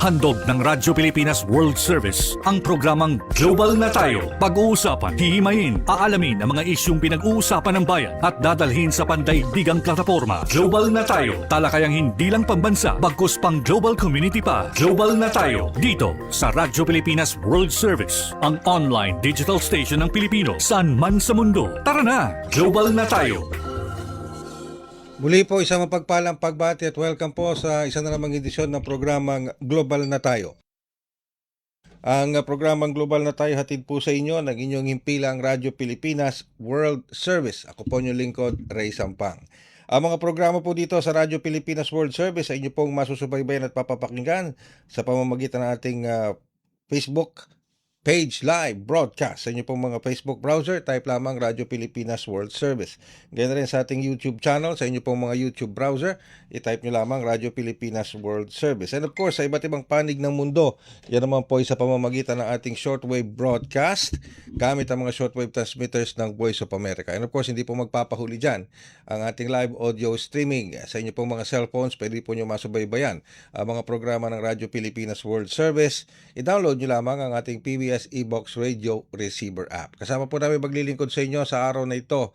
Handog ng Radyo Pilipinas World Service ang programang Global na Tayo. Pag-uusapan, hihimayin, aalamin ang mga isyung pinag-uusapan ng bayan at dadalhin sa pandaigdigang plataforma. Global na Tayo, talakayang hindi lang pambansa, bagkus pang global community pa. Global na Tayo, dito sa Radyo Pilipinas World Service, ang online digital station ng Pilipino saan man sa mundo. Tara na, Global na Tayo! Muli po isang mapagpalang pagbati at welcome po sa isa na namang edisyon ng programang Global na Tayo. Ang programang Global na Tayo hatid po sa inyo ng inyong himpilang Radyo Pilipinas World Service. Ako po inyong lingkod, Ray Sampang. Ang mga programa po dito sa Radyo Pilipinas World Service ay inyo pong masusubaybayan at papapakinggan sa pamamagitan ng ating Facebook page live broadcast sa inyo pong mga Facebook browser. Type lamang Radyo Pilipinas World Service. Ganyan rin sa ating YouTube channel, sa inyo pong mga YouTube browser, i-type nyo lamang Radyo Pilipinas World Service. And of course, sa iba't ibang panig ng mundo, yan naman po ay sa pamamagitan ng ating shortwave broadcast gamit ang mga shortwave transmitters ng Voice of America. And of course, hindi po magpapahuli dyan ang ating live audio streaming. Sa inyo pong mga cellphones, pwede po nyo masubaybayan ang mga programa ng Radyo Pilipinas World Service. I-download nyo lamang ang ating PBS e-box radio receiver app. Kasama po namin maglilingkod sa inyo sa araw na ito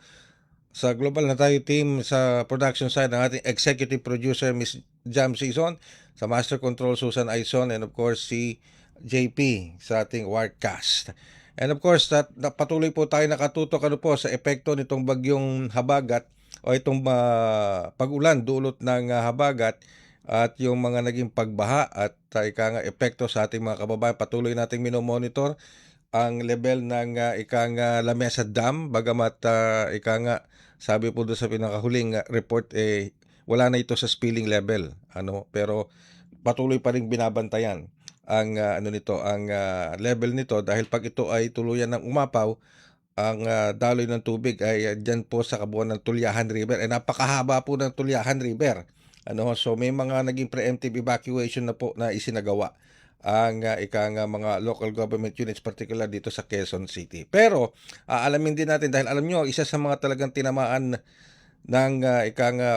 sa Global na Tayo team sa production side ng ating executive producer Miss Jam Season, sa Master Control Susan Aison, and of course si JP sa ating Warcast. And of course, patuloy po tayo nakatutok sa epekto nitong bagyong Habagat o itong pag-ulan dulot ng Habagat at yung mga naging pagbaha at epekto sa ating mga kababayan. Patuloy nating minomonitor ang level ng Lamesa Dam, bagamat sabi po doon sa pinakahuling report wala na ito sa spilling level, pero patuloy pa ring binabantayan ang level nito, dahil pag ito ay tuluyan ng umapaw, ang daloy ng tubig ay dyan po sa kabuuan ng Tulyahan River. Napakahaba po ng Tulyahan River. So may mga naging preemptive evacuation na po na isinagawa ang mga local government units, particular dito sa Quezon City. Pero alamin din natin, dahil alam nyo, isa sa mga talagang tinamaan ng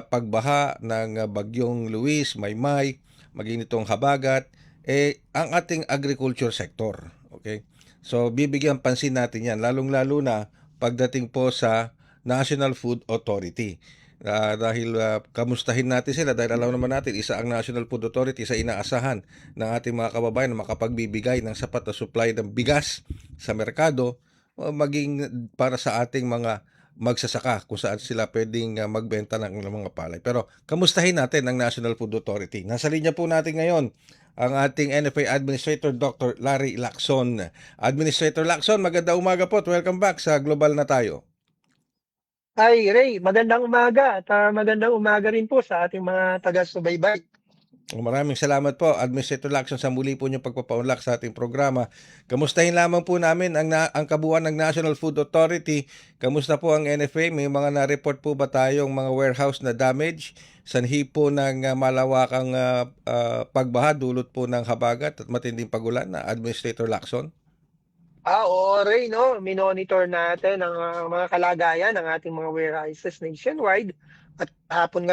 pagbaha ng bagyong Luis, Maymay, maging itong Habagat, ang ating agriculture sector. Okay? So bibigyan pansin natin yan, lalong-lalo na pagdating po sa National Food Authority. Dahil kamustahin natin sila, dahil alam naman natin, isa ang National Food Authority sa inaasahan ng ating mga kababayan na makapagbibigay ng sapat na supply ng bigas sa merkado, maging para sa ating mga magsasaka kung saan sila pwedeng magbenta ng mga palay. Pero kamustahin natin ang National Food Authority. Nasa linya po natin ngayon ang ating NFA Administrator Dr. Larry Lacson. Administrator Lacson, magandang umaga po at welcome back sa Global na Tayo. Hi Ray, magandang umaga at magandang umaga rin po sa ating mga taga-subaybay. Maraming salamat po, Administrator Lacson, sa muli po niyong pagpapaunlak sa ating programa. Kamustahin lamang po namin ang kabuuan ng National Food Authority. Kamusta po ang NFA? May mga na-report po ba tayong mga warehouse na damage sanhi po ng malawakang pagbaha dulot po ng habagat at matinding pagulan na Administrator Lacson? Oo, Ray, no? Minonitor natin ang mga kalagayan ng ating mga warehouses nationwide. At hapon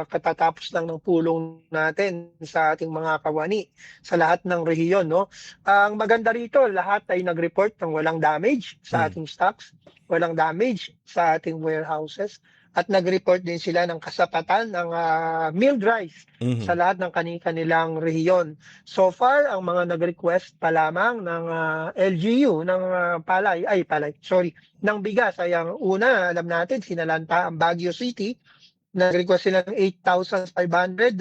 katatapos lang ng pulong natin sa ating mga kawani sa lahat ng rehiyon, no? Ang maganda rito, lahat ay nag-report ng walang damage sa ating stocks, walang damage sa ating warehouses, at nag-report din sila ng kasapatan ng milled rice sa lahat ng kanilang rehiyon. So far, ang mga nag-request pa lamang ng LGU ng ng bigas ay ang una, alam natin, sinalanta ang Baguio City. Nag-request sila ng 8,500,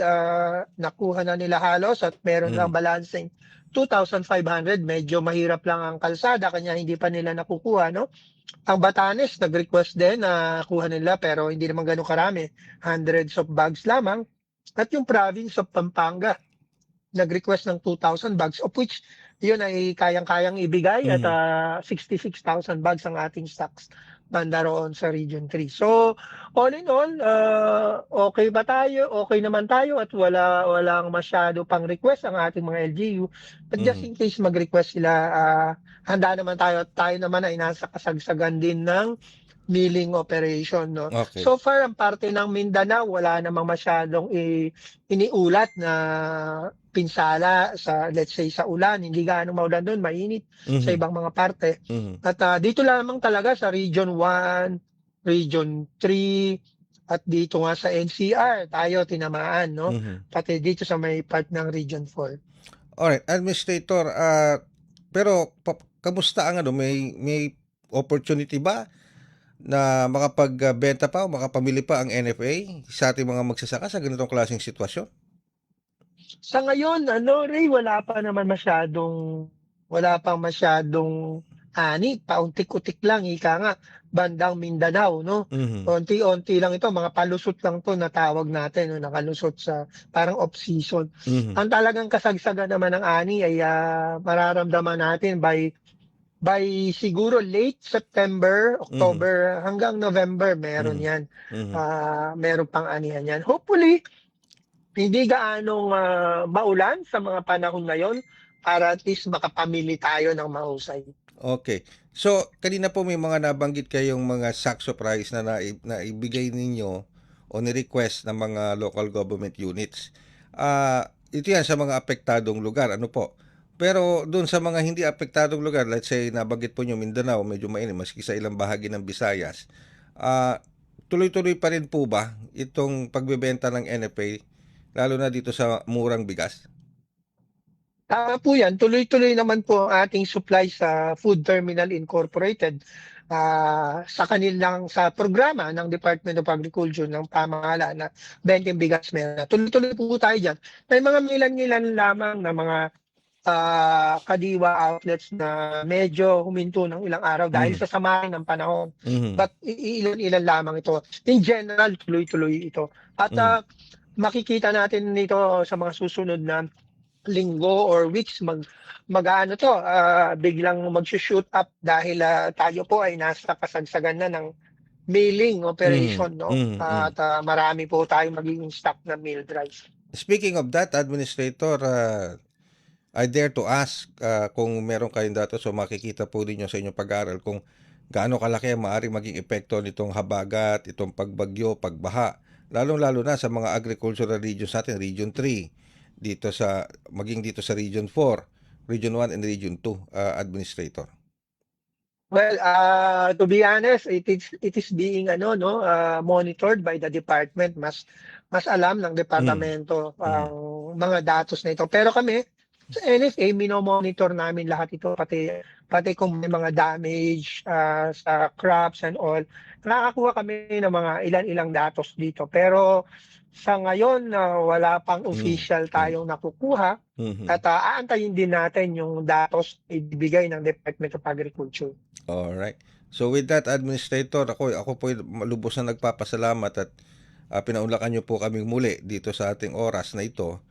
nakuha na nila halos at meron lang balancing 2,500. Medyo mahirap lang ang kalsada kanya hindi pa nila nakukuha, no? Ang Batanes nag-request din na kuha nila pero hindi naman gano'ng karami, hundreds of bags lamang. At yung province of Pampanga nag-request ng 2,000 bags, of which yun ay kayang-kayang ibigay at 66,000 bags ang ating stocks banda roon sa Region 3. So, all in all, okay ba tayo? Okay naman tayo at walang masyado pang request ang ating mga LGU. But just in case mag-request sila, handa naman tayo at tayo naman ay nasa kasagsagan din ng milling operation, no? Okay. So far, ang parte ng Mindanao, wala namang masyadong iniulat na pinsala sa, let's say, sa ulan, hindi gaano maulan doon, mainit sa ibang mga parte. At dito lamang talaga sa Region 1, Region 3, at dito nga sa NCR, tayo tinamaan, no? Pati dito sa may part ng Region 4. Alright, Administrator, pero kamusta ang may opportunity ba na makapagbenta pa o makapamili pa ang NFA sa ating mga magsasaka sa ganitong klaseng sitwasyon? Sa ngayon, Ray, wala pang masyadong ani, pauntik-utik lang, ika nga, bandang Mindanao, no? Onti-onti lang ito, mga palusot lang to na tawag natin, no? Nakalusot sa parang off-season. Ang talagang kasagsagan naman ng ani ay mararamdaman natin by siguro late September, October, hanggang November, meron yan. Meron pang anihan yan. Hopefully, hindi gaanong maulan sa mga panahon na yon para at least makapamili tayo ng mahusay. Okay. So, kanina po may mga nabanggit kayong mga sakso price na naibigay ninyo o ni-request ng mga local government units. Ito yan sa mga apektadong lugar. Ano po? Pero doon sa mga hindi apektadong lugar, let's say nabanggit po nyo Mindanao, medyo mainit, maski sa ilang bahagi ng Visayas, tuloy-tuloy pa rin po ba itong pagbebenta ng NFA, lalo na dito sa murang bigas? Tama po yan. Tuloy-tuloy naman po ang ating supply sa Food Terminal Incorporated sa programa ng Department of Agriculture ng pamahalaan na Benteng Bigas Mera. Tuloy-tuloy po tayo dyan. May mga ngilan-ngilan lamang na mga kadiwa outlets na medyo huminto ng ilang araw dahil sa samahan ng panahon. But ilan-ilan lamang ito. In general, tuloy-tuloy ito. At makikita natin nito sa mga susunod na linggo or weeks biglang mag-shoot up dahil tayo po ay nasa kasagsagan na ng mailing operation, no? At marami po tayong magiging stock na meal drive. Speaking of that, Administrator, I dare to ask kung meron kayong datos o makikita po ninyo sa inyong pag-aaral kung gaano kalaki ang maaaring maging epekto nitong habagat, itong pagbagyo, pagbaha, lalong-lalo na sa mga agricultural regions natin, Region 3, maging dito sa Region 4, Region 1 and Region 2, Administrator. Well, to be honest, it is being monitored by the department. Mas alam ng departamento ang mga datos na ito. Pero kami sa NFA, minomonitor namin lahat ito, pati kung may mga damage sa crops and all. Nakakakuha kami ng mga ilan-ilang datos dito. Pero sa ngayon, wala pang official tayong nakukuha at aantayin din natin yung datos ibigay ng Department of Agriculture. Alright. So with that, Administrator, ako po lubos na nagpapasalamat at pinaunlakan niyo po kaming muli dito sa ating oras na ito.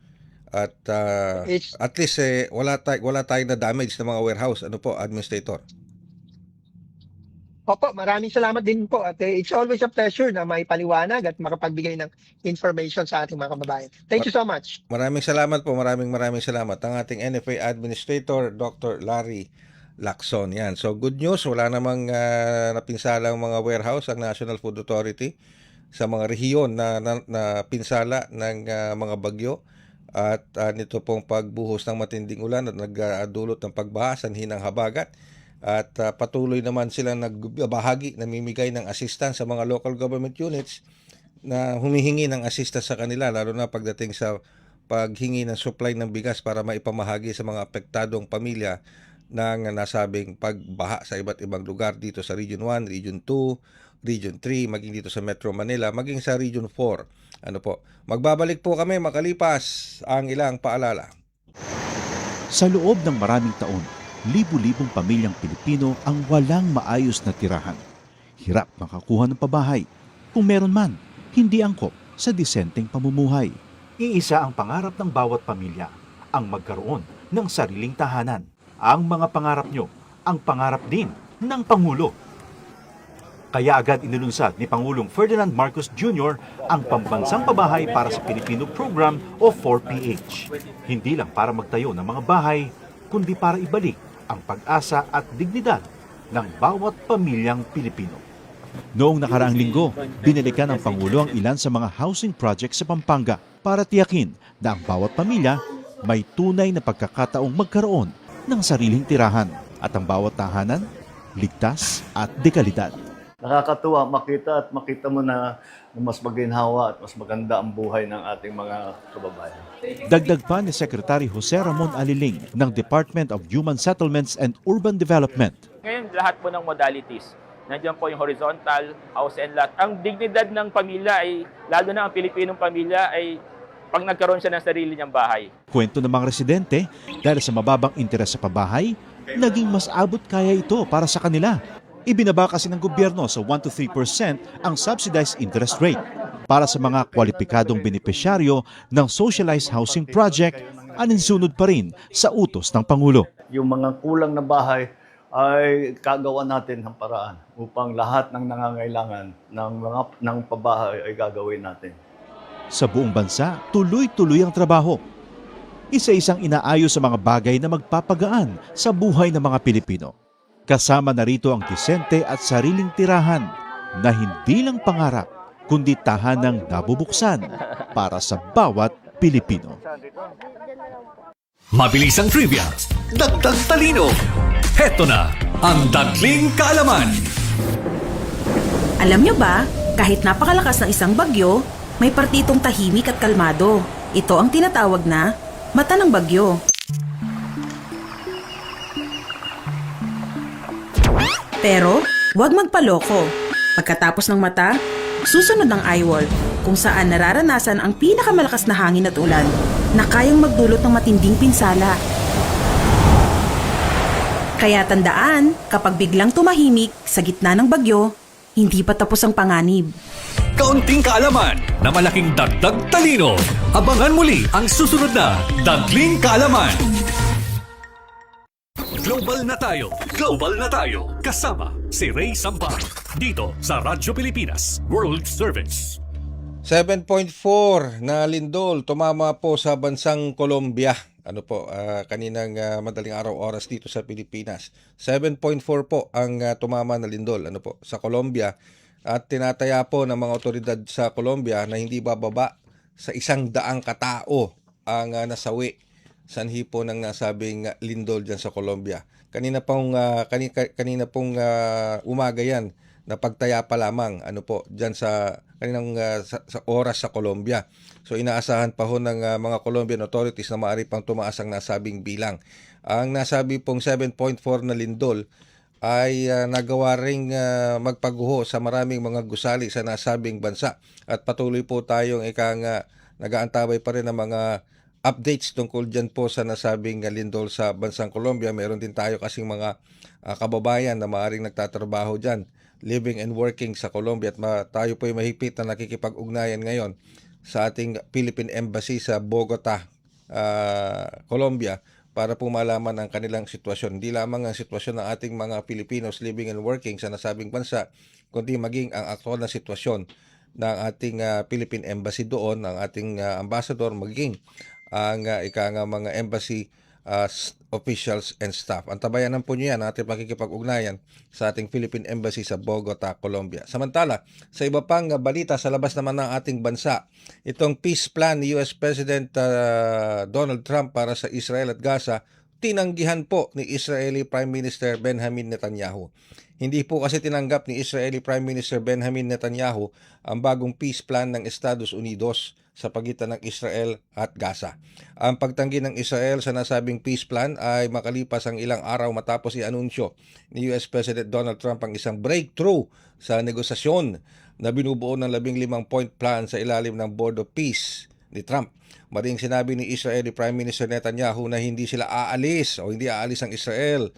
At at least wala tayong na damage ng mga warehouse. Ano po, Administrator? Opo, maraming salamat din po at it's always a pleasure na may paliwanag at makapagbigay ng information sa ating mga kababayan. Thank you so much. Maraming salamat po, maraming salamat. Ang ating NFA Administrator, Dr. Larry Lacson. Yan. So good news, wala namang napinsalang mga warehouse ang National Food Authority sa mga rehiyon na pinsala ng mga bagyo. At nito pong pagbuhos ng matinding ulan at nagdulot ng pagbaha, sanhi ng habagat. At patuloy naman silang nagbabahagi, namimigay ng assistance sa mga local government units na humihingi ng assistance sa kanila, lalo na pagdating sa paghingi ng supply ng bigas para maipamahagi sa mga apektadong pamilya ng nasabing pagbaha sa iba't ibang lugar dito sa Region 1, Region 2, Region 3, maging dito sa Metro Manila, maging sa Region 4. Ano po? Magbabalik po kami makalipas ang ilang paalala. Sa loob ng maraming taon, libu-libong pamilyang Pilipino ang walang maayos na tirahan. Hirap makakuha ng pabahay. Kung meron man, hindi angkop sa disenteng pamumuhay. Iisa ang pangarap ng bawat pamilya, ang magkaroon ng sariling tahanan. Ang mga pangarap nyo, ang pangarap din ng Pangulo. Kaya agad inilunsad ni Pangulong Ferdinand Marcos Jr. ang Pambansang Pabahay para sa Pilipino Program o 4PH. Hindi lang para magtayo ng mga bahay, kundi para ibalik ang pag-asa at dignidad ng bawat pamilyang Pilipino. Noong nakaraang linggo, binalikan ng Pangulo ang ilan sa mga housing projects sa Pampanga para tiyakin na ang bawat pamilya may tunay na pagkakataong magkaroon ng sariling tirahan at ang bawat tahanan, ligtas at dekalidad. Nakakatuwa makita mo na mas maginhawa at mas maganda ang buhay ng ating mga kababayan. Dagdag pa ni Secretary Jose Ramon Aliling ng Department of Human Settlements and Urban Development. Ngayon, lahat po ng modalities. Nandiyan po yung horizontal, house and lot. Ang dignidad ng pamilya ay, lalo na ang Pilipinong pamilya, ay pag nagkaroon siya ng sarili niyang bahay. Kwento ng mga residente, dahil sa mababang interes sa pabahay, naging mas abot kaya ito para sa kanila. Ibinaba kasi ng gobyerno sa 1 to 3% ang subsidized interest rate para sa mga kwalipikadong benepisyaryo ng socialized housing project, aninsunod pa rin sa utos ng Pangulo. Yung mga kulang na bahay ay kagawa natin ng paraan upang lahat ng nangangailangan ng pabahay ay gagawin natin. Sa buong bansa, tuloy-tuloy ang trabaho. Isa-isang inaayos sa mga bagay na magpapagaan sa buhay ng mga Pilipino. Kasama na rito ang disente at sariling tirahan na hindi lang pangarap, kundi tahanang nabubuksan para sa bawat Pilipino. Mabilis ang trivia, dagdag talino. Heto na ang Dagling Kaalaman. Alam nyo ba, kahit napakalakas ng isang bagyo, may partitong tahimik at kalmado. Ito ang tinatawag na mata ng bagyo. Pero, huwag magpaloko. Pagkatapos ng mata, susunod ang eyewall, kung saan nararanasan ang pinakamalakas na hangin at ulan na kayang magdulot ng matinding pinsala. Kaya tandaan, kapag biglang tumahimik sa gitna ng bagyo, hindi pa tapos ang panganib. Kaunting kaalaman na malaking dagdag talino. Abangan muli ang susunod na Dagling Kaalaman. Global na tayo. Global na tayo. Kasama si Ray Sampa. Dito sa Radyo Pilipinas World Service. 7.4 na lindol tumama po sa bansang Colombia. Kaninang madaling araw oras dito sa Pilipinas. 7.4 po ang tumama na lindol sa Colombia. At tinataya po ng mga otoridad sa Colombia na hindi bababa sa 100 katao ang nasawi sanhi po ng nasabing lindol dyan sa Colombia. Kanina pong umaga yan na pagtaya pa lamang dyan sa kaninang sa oras sa Colombia. So inaasahan pa ho ng mga Colombian authorities na maaari pang tumaas ang nasabing bilang. Ang nasabi pong 7.4 na lindol ay nagawa ring magpaguho sa maraming mga gusali sa nasabing bansa. At patuloy po tayong nag-aantabay pa rin ng mga updates tungkol dyan po sa nasabing lindol sa bansang Colombia. Meron din tayo kasing mga kababayan na maaaring nagtatrabaho dyan, living and working sa Colombia. At tayo po ay mahigpit na nakikipag-ugnayan ngayon sa ating Philippine Embassy sa Bogota, Colombia, para po malaman ang kanilang sitwasyon. Hindi lamang ang sitwasyon ng ating mga Filipinos living and working sa nasabing bansa, kundi maging ang aktual na sitwasyon ng ating Philippine Embassy doon, ang ating ambassador, maging ang mga embassy officials and staff. Antabayanan po niyo yan ang ating pakikipag-ugnayan sa ating Philippine Embassy sa Bogota, Colombia. Samantala, sa iba pang balita sa labas naman ng ating bansa, itong peace plan ni US President Donald Trump para sa Israel at Gaza, tinanggihan po ni Israeli Prime Minister Benjamin Netanyahu. Hindi po kasi tinanggap ni Israeli Prime Minister Benjamin Netanyahu ang bagong peace plan ng Estados Unidos sa pagitan ng Israel at Gaza. Ang pagtanggi ng Israel sa nasabing peace plan ay makalipas ang ilang araw matapos i-anunsyo ni US President Donald Trump ang isang breakthrough sa negosasyon na binubuo ng 15-point plan sa ilalim ng Board of Peace ni Trump. Maring sinabi ni Israeli Prime Minister Netanyahu na hindi sila aalis o hindi aalis ang Israel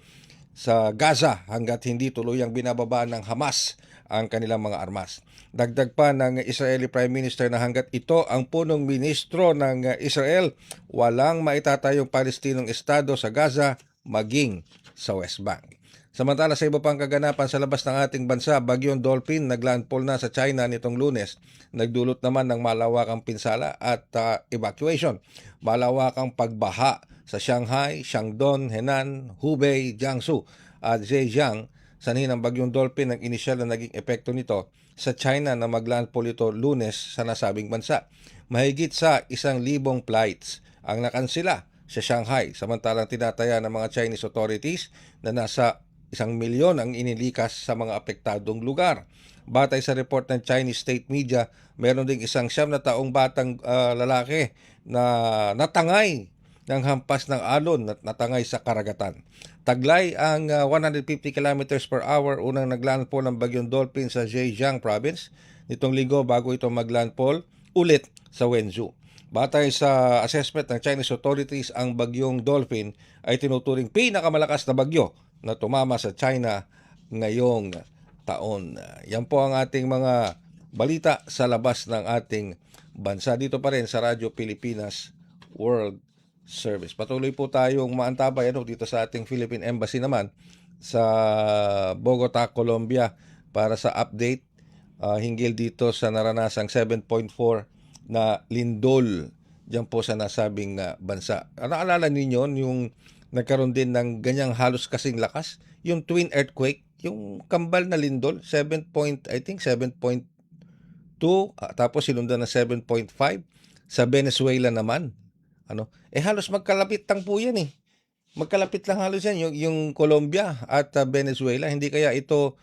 sa Gaza hanggat hindi tuluyang binababa ng Hamas ang kanilang mga armas. Dagdag pa ng Israeli Prime Minister na hanggat ito ang punong ministro ng Israel, walang maitatayong Palestinong estado sa Gaza maging sa West Bank. Samantala sa iba pang kaganapan sa labas ng ating bansa, bagyong Dolphin naglandfall na sa China nitong Lunes. Nagdulot naman ng malawakang pinsala at evacuation. Malawakang pagbaha sa Shanghai, Shandong, Henan, Hubei, Jiangsu at Zhejiang. Sanhi ng bagyong Dolphin ang inisyal na naging epekto nito sa China na maglandfall ito Lunes sa nasabing bansa. Mahigit sa 1,000 flights ang nakansila sa Shanghai. Samantalang tinataya ng mga Chinese authorities na nasa 1 milyon ang inilikas sa mga apektadong lugar. Batay sa report ng Chinese state media, meron ding 9 na taong batang lalaki na natangay ng hampas ng alon at natangay sa karagatan. Taglay ang 150 kilometers per hour unang naglandfall ng bagyong Dolphin sa Zhejiang province nitong linggo bago ito maglandfall ulit sa Wenzhou. Batay sa assessment ng Chinese authorities, ang bagyong Dolphin ay tinuturing pinakamalakas na bagyo na tumama sa China ngayong taon. Yan po ang ating mga balita sa labas ng ating bansa. Dito pa rin sa Radyo Pilipinas World Service. Patuloy po tayong maantabay dito sa ating Philippine Embassy naman sa Bogota, Colombia para sa update hinggil dito sa naranasang 7.4 na lindol diyan po sa nasabing bansa. Naalala ninyo yung nagkaroon din ng ganyang halos kasing lakas, yung twin earthquake, yung kambal na lindol, 7.2, tapos sinundan ng 7.5 sa Venezuela naman. Halos magkalapit lang po yan eh. Magkalapit lang halos yan, yung Colombia at Venezuela. Hindi kaya ito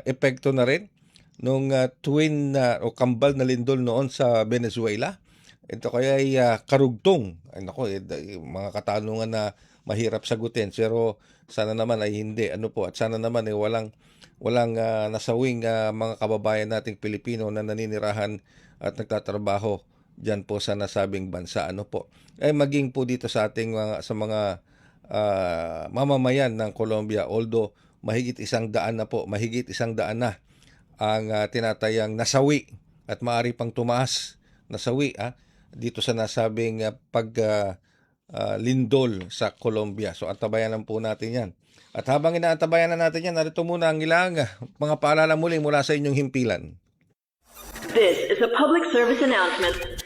epekto na rin nung twin o kambal na lindol noon sa Venezuela? Ito kaya ay karugtong. Mga katanungan na mahirap sagutin. Pero sana naman ay hindi. At sana naman ay walang nasawing mga kababayan nating Pilipino na naninirahan at nagtatrabaho diyan po sa nasabing bansa. Maging po dito sa ating sa mga mamamayan ng Colombia, although mahigit 100 na ang tinatayang nasawi at maaari pang tumaas nasawi dito sa nasabing lindol sa Colombia. So antabayanan po natin yan. At habang inaantabayan na natin yan, narito muna ang ilang mga paalala muli mula sa inyong himpilan. This is a public service announcement.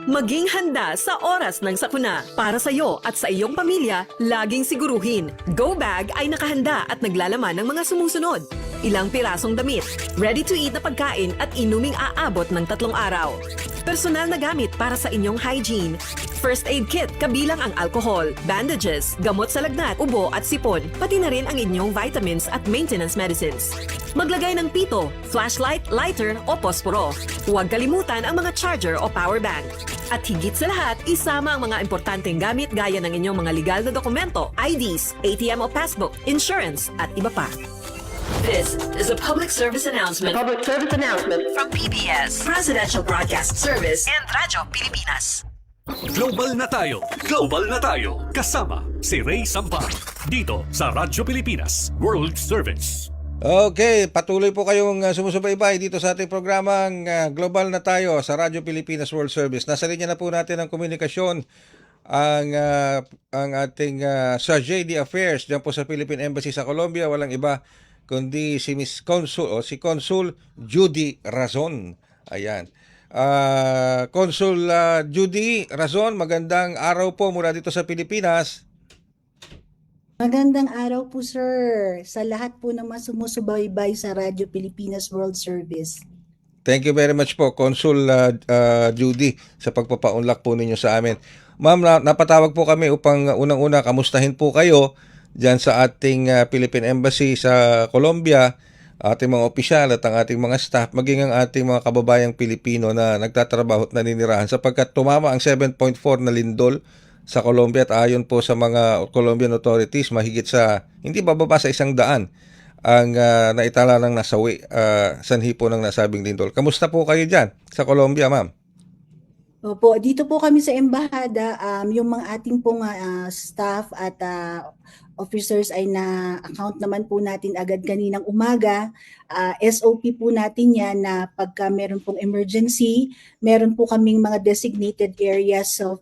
Maging handa sa oras ng sakuna. Para sa iyo at sa iyong pamilya, laging siguruhin. Go Bag ay nakahanda at naglalaman ng mga sumusunod. Ilang pirasong damit, ready-to-eat na pagkain at inuming aabot ng 3 araw. Personal na gamit para sa inyong hygiene. First aid kit kabilang ang alcohol, bandages, gamot sa lagnat, ubo at sipon, pati na rin ang inyong vitamins at maintenance medicines. Maglagay ng pito, flashlight, lighter o posporo. Huwag kalimutan ang mga charger o power bank. At higit sa lahat, isama ang mga importanteng gamit gaya ng inyong mga legal na dokumento, IDs, ATM o passbook, insurance at iba pa. This is a public service announcement. Public service announcement From PBS, Presidential Broadcast Service, and Radyo Pilipinas. Global na tayo! Global na tayo! Kasama si Ray Sampag dito sa Radyo Pilipinas World Service. Okay, patuloy po kayong sumusubaybay dito sa ating programang Global na tayo sa Radyo Pilipinas World Service. Nasa linya na po natin ang komunikasyon ang ating sa JD Affairs diyan po sa Philippine Embassy sa Colombia. Walang iba kundi si Consul Judy Razon. Ayan. Consul Judy Razon, magandang araw po mula dito sa Pilipinas. Magandang araw po, sir, sa lahat po ng mga sumusubaybay sa Radyo Pilipinas World Service. Thank you very much po, Consul Judy, sa pagpapaunlak po ninyo sa amin. Ma'am, napatawag po kami upang unang-una kamustahin po kayo dyan sa ating Philippine Embassy sa Colombia, ating mga opisyal at ang ating mga staff, maging ang ating mga kababayang Pilipino na nagtatrabaho at naninirahan sapagkat tumama ang 7.4 na lindol sa Colombia at ayon po sa mga Colombian authorities, mahigit sa hindi bababa sa 100 ang naitala ng nasawi sanhi po ng nasabing lindol. Kamusta po kayo dyan sa Colombia, ma'am? Opo, dito po kami sa embahada, yung mga ating pong staff at officers ay na-account naman po natin agad kaninang umaga. SOP po natin yan na pagka meron pong emergency, meron po kaming mga designated areas of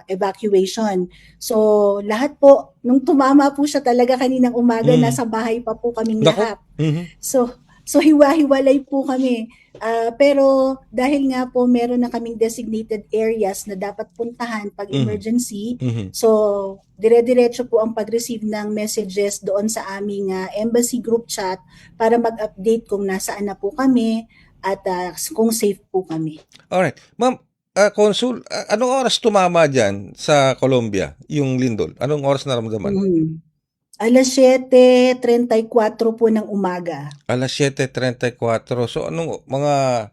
evacuation. So lahat po, nung tumama po siya talaga kaninang umaga, nasa bahay pa po kaming lahat. So hiwa-hiwalay po kami. Pero dahil nga po meron na kaming designated areas na dapat puntahan pag emergency, so dire-diretso po ang pag-receive ng messages doon sa aming embassy group chat para mag-update kung nasaan na po kami at kung safe po kami. Alright. Ma'am, Consul, anong oras tumama dyan sa Colombia, yung lindol? Anong oras naramdaman? Alas 7:34 po ng umaga. Alas 7:34. So, anong mga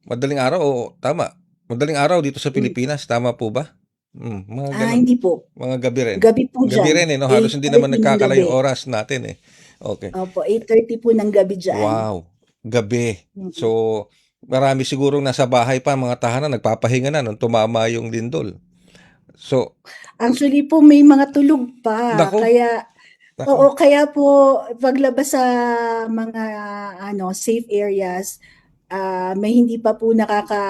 madaling araw o tama? Madaling araw dito sa Pilipinas, tama po ba? Mga ganun. Hindi po. Mga gabi rin. Gabi po Gabi dyan. rin no? Halos hindi 8:30 naman ng nagkakala gabi. yung oras natin Okay. Opo, 8:30 po ng gabi dyan. Wow. Gabi. Mhm. So, marami sigurong nasa bahay pa, mga tahanan, nagpapahinga na nung tumama yung lindol. So, Actually po, may mga tulog pa. Naku. Kaya, Naku. oo, kaya po, paglabas sa mga safe areas, may hindi pa po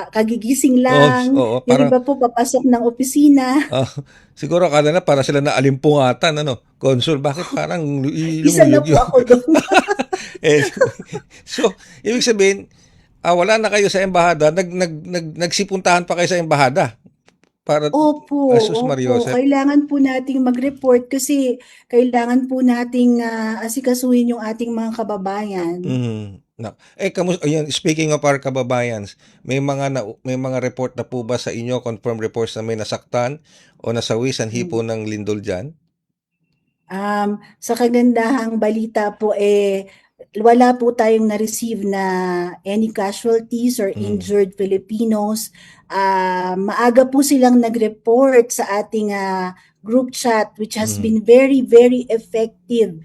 kagigising lang. Oo, Yung iba po papasok ng opisina. siguro akala na para sila na alimpungatan, Consul, bakit parang Isa na po ako doon. So, ibig sabihin, wala na kayo sa embahada, nagsipuntahan pa kayo sa embahada para Opo, Jesus opo. Mariosep. Kailangan po nating mag-report kasi kailangan po nating asikasuhin yung ating mga kababayan. Speaking of our kababayans, may mga report na po ba sa inyo, confirmed reports na may nasaktan o nasawi sanhi po ng lindol dyan? Sa kagandahang balita po wala po tayong na-receive na any casualties or injured Filipinos. Maaga po silang nag-report sa ating group chat which has been very, very effective.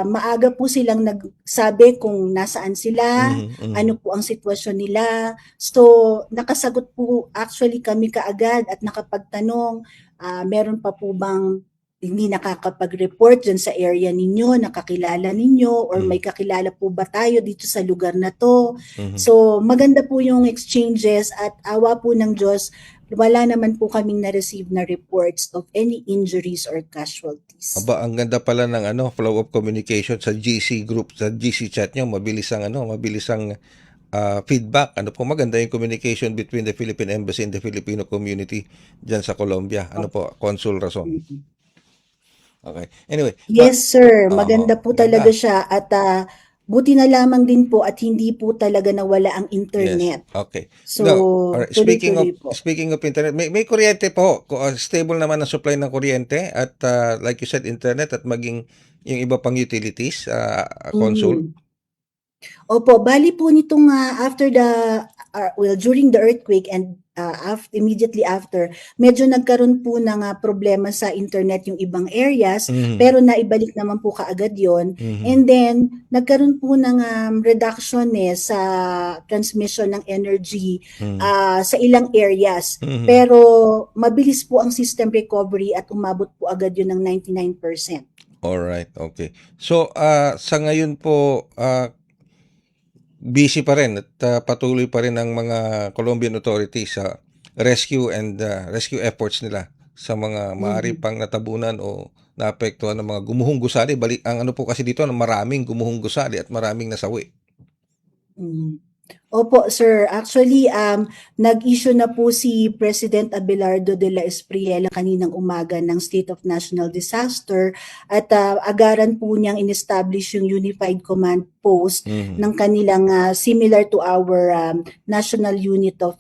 Maaga po silang nagsabi kung nasaan sila, ano po ang sitwasyon nila. So, nakasagot po actually kami kaagad at nakapagtanong, meron pa po bang hindi nakakapag-report dyan sa area ninyo, nakakilala ninyo, or may kakilala po ba tayo dito sa lugar na to? So, maganda po yung exchanges at awa po ng Diyos, wala naman po kaming na-receive na reports of any injuries or casualties. Aba, ang ganda pala ng flow of communication sa GC group, sa GC chat nyo, mabilis ang feedback. Maganda yung communication between the Philippine Embassy and the Filipino community dyan sa Colombia. Consul Rason? Okay. Anyway. Yes, sir. Maganda po talaga siya at buti na lamang din po at hindi po talaga nawala ang internet. Yes. Okay. So, Speaking of internet, may kuryente po. Stable naman ang supply ng kuryente at like you said, internet at maging yung iba pang utilities, Consul. Opo, bali po nitong during the earthquake and immediately after, medyo nagkaroon po ng problema sa internet yung ibang areas, pero naibalik naman po kaagad yon. And then, nagkaroon po ng reduction sa transmission ng energy sa ilang areas. Pero mabilis po ang system recovery at umabot po agad yun ng 99%. Alright, okay. So, sa ngayon po, busy pa rin at patuloy pa rin ang mga Colombian authorities sa rescue and rescue efforts nila sa mga maaari pang natabunan o naapektuhan ng mga gumuhong gusali. Ang po kasi dito, maraming gumuhong gusali at maraming nasawi. Opo, sir. Actually, nag-issue na po si President Abelardo de la Espriella kaninang umaga ng State of National Disaster at agaran po niyang in-establish yung Unified Command Post ng kanilang similar to our National Unit of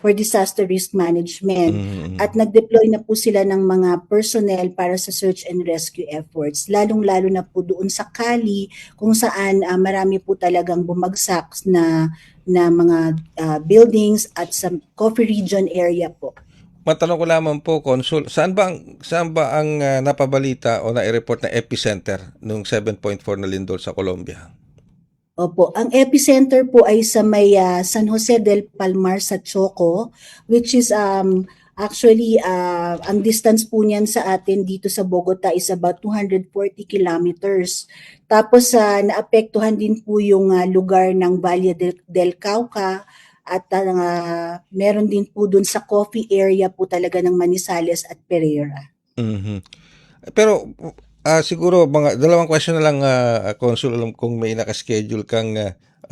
for Disaster Risk Management. At nag-deploy na po sila ng mga personnel para sa search and rescue efforts. Lalong-lalo na po doon sa Cali kung saan marami po talagang bumagsak na mga buildings at sa Coffee Region area po. Matanong ko lamang po, Consul, saan ba ang napabalita o na-report na epicenter nung 7.4 na lindol sa Colombia? Opo, ang epicenter po ay sa may San Jose del Palmar sa Choco, which is actually ang distance po niyan sa atin dito sa Bogota is about 240 kilometers. Tapos naapektuhan din po yung lugar ng Valle del Cauca at meron din po dun sa coffee area po talaga ng Manizales at Pereira. Pero siguro mga dalawang question na lang, Consul, alam kung may nakaschedule kang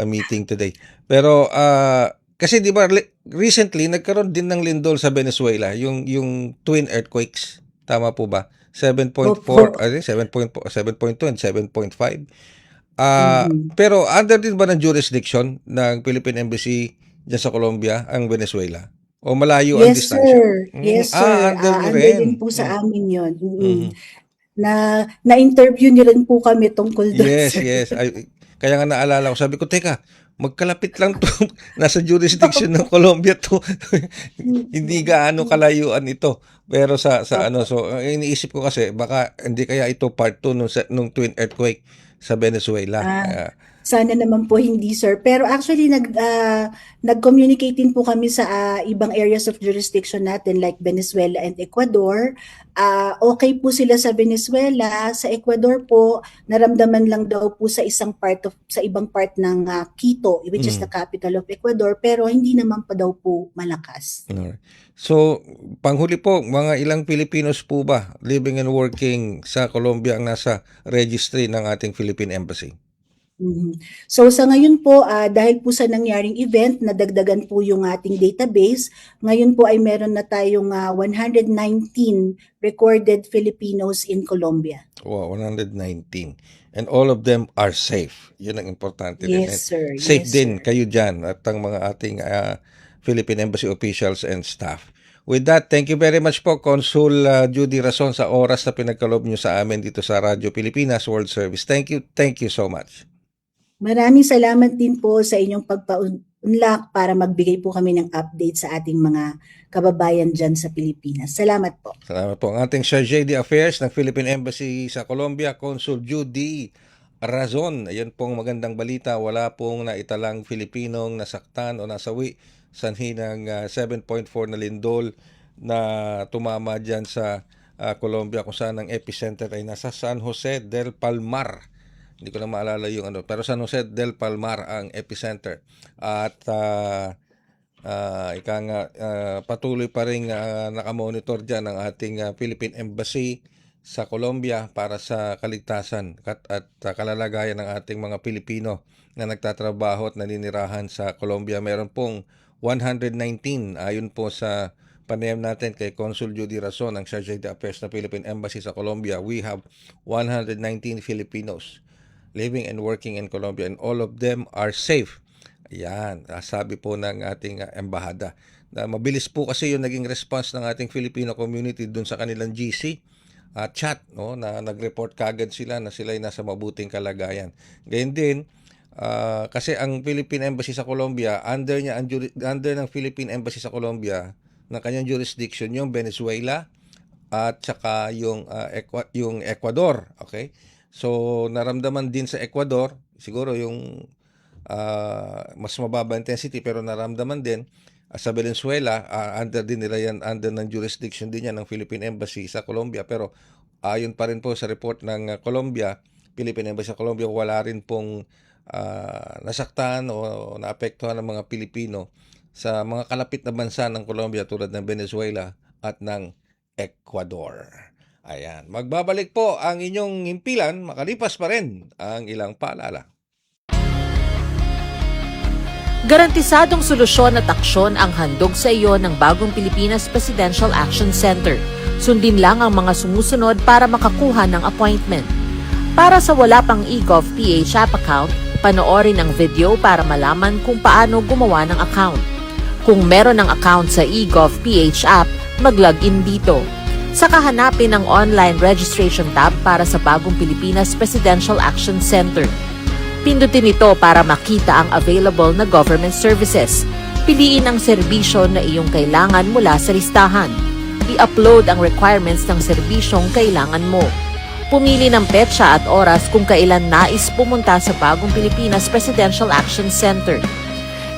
meeting today. Pero kasi di ba recently nagkaroon din ng lindol sa Venezuela, yung twin earthquakes. Tama po ba? 7.4, 7.2 and 7.5. Pero under din ba ng jurisdiction ng Philippine Embassy diyan sa Colombia ang Venezuela? O malayo ang Yes, distansya? sir. Yes, sir. Under nyo Under rin. din po sa amin yun. Mhm. Na-interview niyo rin po kami tungkol doon, Yes, sir. yes. Kaya nga naalala ko, sabi ko, teka, magkalapit lang to. Nasa jurisdiction ng Colombia to. Hindi gaano kalayuan ito. Pero sa ano, so iniisip ko kasi baka hindi kaya ito part 2 nung twin earthquake sa Venezuela. Sana naman po hindi, sir. Pero actually nag-communicate din po kami sa ibang areas of jurisdiction natin like Venezuela and Ecuador. Okay po sila sa Venezuela, sa Ecuador po naramdaman lang daw po sa ibang part ng Quito, which is the capital of Ecuador, pero hindi naman pa daw po malakas. Alright. So, panghuli po, mga ilang Filipinos po ba living and working sa Colombia ang nasa registry ng ating Philippine Embassy? So sa ngayon po, dahil po sa nangyaring event, nadagdagan po yung ating database. Ngayon po ay meron na tayong 119 recorded Filipinos in Colombia. Wow, 119. And all of them are safe. Yun ang importante din. Yes, sir. Safe Yes, din sir. kayo dyan at ang mga ating Philippine Embassy officials and staff. With that, thank you very much po, Consul Judy Razon, sa oras na pinagkaloob nyo sa amin dito sa Radyo Pilipinas World Service. Thank you so much. Maraming salamat din po sa inyong pagpaunlak para magbigay po kami ng update sa ating mga kababayan dyan sa Pilipinas. Salamat po. Salamat po. Ang ating Chargé d'Affaires ng Philippine Embassy sa Colombia, Consul Judy Razon. Ayan pong magandang balita. Wala pong naitalang Filipinong nasaktan o nasawi sanhi ng 7.4 na lindol na tumama dyan sa Colombia, kung saan ang epicenter ay nasa San Jose del Palmar. Hindi ko na maalala yung ano, pero San Jose del Palmar ang epicenter. At patuloy pa rin nakamonitor dyan ang ating Philippine Embassy sa Colombia para sa kaligtasan at kalalagayan ng ating mga Pilipino na nagtatrabaho at naninirahan sa Colombia. Meron pong 119 ayon po sa panayam natin kay Consul Judy Razon, ang Chargé d'Affaires ng Philippine Embassy sa Colombia. We have 119 Filipinos living and working in Colombia, and all of them are safe. Ayan, sabi po ng ating embahada. Na mabilis po kasi yung naging response ng ating Filipino community dun sa kanilang GC chat, no, na nag-report kagad sila na sila ay nasa mabuting kalagayan. Gayun din, kasi ang Philippine Embassy sa Colombia, under ng Philippine Embassy sa Colombia, ng kanyang jurisdiction, yung Venezuela at saka yung Ecuador. Okay? So, naramdaman din sa Ecuador, siguro yung mas mababa intensity, pero naramdaman din sa Venezuela, under din nila yan, under ng jurisdiction din yan ng Philippine Embassy sa Colombia. Pero ayon pa rin po sa report ng Colombia, Philippine Embassy sa Colombia, wala rin pong nasaktan o naapektuhan ng mga Pilipino sa mga kalapit na bansa ng Colombia tulad ng Venezuela at ng Ecuador. Ayan. Magbabalik po ang inyong himpilan, makalipas pa rin ang ilang paalala. Garantisadong solusyon at aksyon ang handog sa iyo ng bagong Pilipinas Presidential Action Center. Sundin lang ang mga sumusunod para makakuha ng appointment. Para sa wala pang eGov.ph app account, panoorin ang video para malaman kung paano gumawa ng account. Kung meron ng account sa eGov.ph app, mag-login dito. Saka hanapin ang online registration tab para sa bagong Pilipinas Presidential Action Center. Pindutin ito para makita ang available na government services. Piliin ang serbisyo na iyong kailangan mula sa listahan. I-upload ang requirements ng serbisyong kailangan mo. Pumili ng petsa at oras kung kailan nais pumunta sa bagong Pilipinas Presidential Action Center.